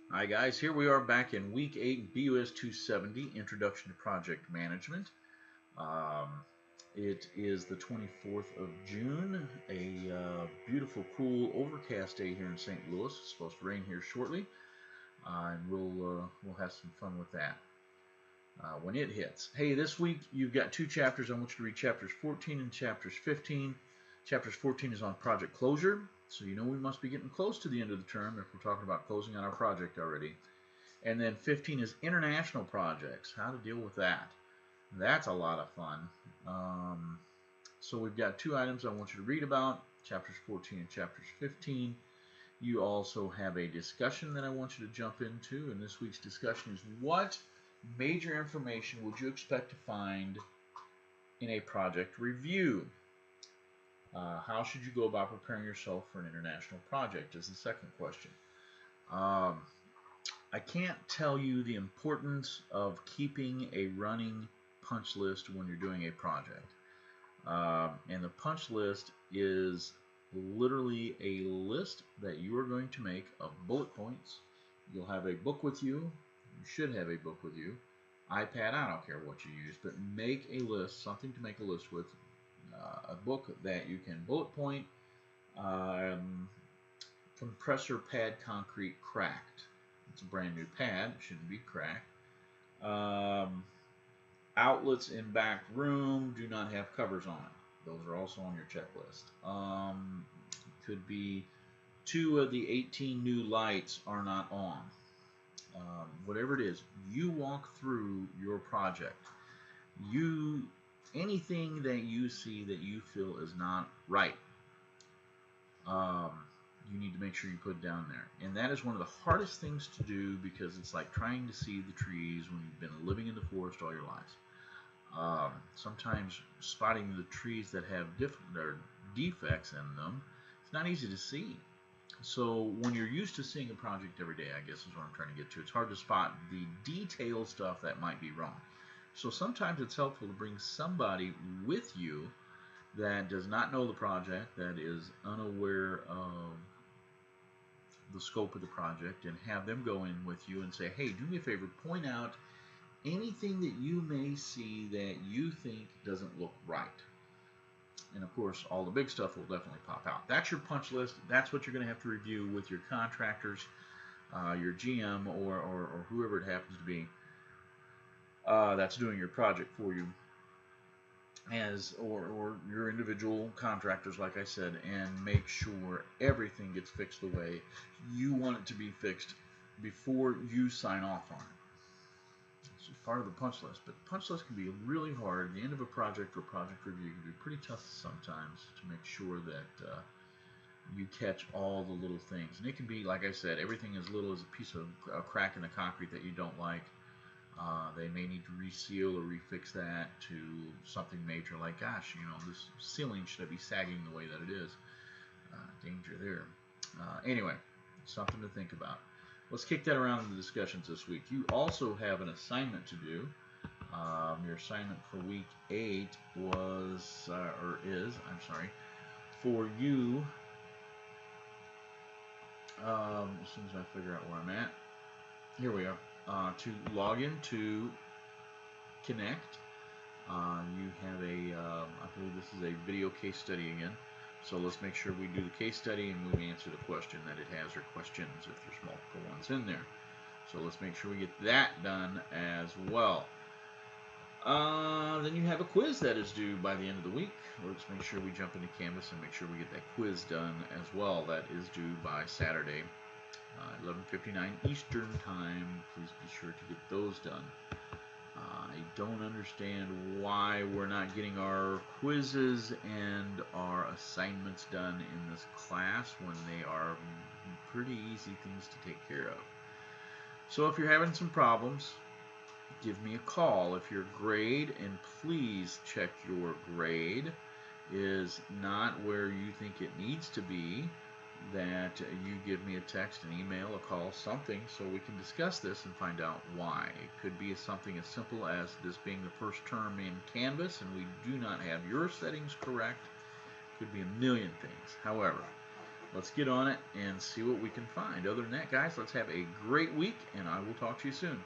Hi guys, here we are back in week 8 BUS270 Introduction to Project Management. Um, it is the 24th of June, a beautiful, cool, overcast day here in St. Louis. It's supposed to rain here shortly, and we'll have some fun with that when it hits. Hey, this week you've got two chapters. I want you to read chapters 14 and chapters 15. Chapters 14 is on project closure, so you know we must be getting close to the end of the term if we're talking about closing on our project already. And then 15 is international projects, how to deal with that. That's a lot of fun. So we've got two items I want you to read about, chapters 14 and chapters 15. You also have a discussion that I want you to jump into, and this week's discussion is what major information would you expect to find in a project review? How should you go about preparing yourself for an international project is the second question. Um, I can't tell you the importance of keeping a running punch list when you're doing a project. And the punch list is literally a list that you are going to make of bullet points. You'll have a book with you. You should have a book with you. iPad, I don't care what you use, but make a list, something to make a list with. A book that you can bullet point. Um, Compressor pad concrete cracked. It's a brand new pad, it shouldn't be cracked. Um, Outlets in back room do not have covers on it. Those are also on your checklist. Could be 2 of the 18 new lights are not on. Whatever it is, you walk through your project. You anything that you see that you feel is not right. Um, you need to make sure you put it down there. And that is one of the hardest things to do because it's like trying to see the trees when you've been living in the forest all your lives. Sometimes spotting the trees that have defects in them, it's not easy to see. So when you're used to seeing a project every day, I guess is what I'm trying to get to, it's hard to spot the detailed stuff that might be wrong. So sometimes it's helpful to bring somebody with you that does not know the project, that is unaware of the scope of the project, and have them go in with you and say, hey, do me a favor, point out anything that you may see that you think doesn't look right. And of course, all the big stuff will definitely pop out. That's your punch list. That's what you're going to have to review with your contractors, your GM, or whoever it happens to be that's doing your project for you, or your individual contractors, like I said, and make sure everything gets fixed the way you want it to be fixed before you sign off on it. It's part of the punch list, but the punch list can be really hard. The end of a project or project review can be pretty tough sometimes to make sure that you catch all the little things. And it can be, like I said, everything as little as a piece of a crack in the concrete that you don't like. They may need to reseal or refix that to something major, like, gosh, this ceiling should be sagging the way that it is. Danger there. Anyway, something to think about. Let's kick that around in the discussions this week. You also have an assignment to do. Your assignment for week 8 was, or is, I'm sorry, for you, as soon as I figure out where I'm at, here we are, to log into Connect. You have I believe this is a video case study again. So let's make sure we do the case study and we answer the question that it has, or questions if there's multiple ones in there. So let's make sure we get that done as well. Then you have a quiz that is due by the end of the week. Let's make sure we jump into Canvas and make sure we get that quiz done as well. That is due by Saturday, 11:59 Eastern Time. Please be sure to get those done. I don't understand why we're not getting our quizzes and our assignments done in this class when they are pretty easy things to take care of. So if you're having some problems, give me a call. If your grade, and please check your grade, is not where you think it needs to be, that you give me a text, an email, a call, something, so we can discuss this and find out why. It could be something as simple as this being the first term in Canvas and we do not have your settings correct. It could be a million things. However, let's get on it and see what we can find. Other than that, guys, let's have a great week, and I will talk to you soon.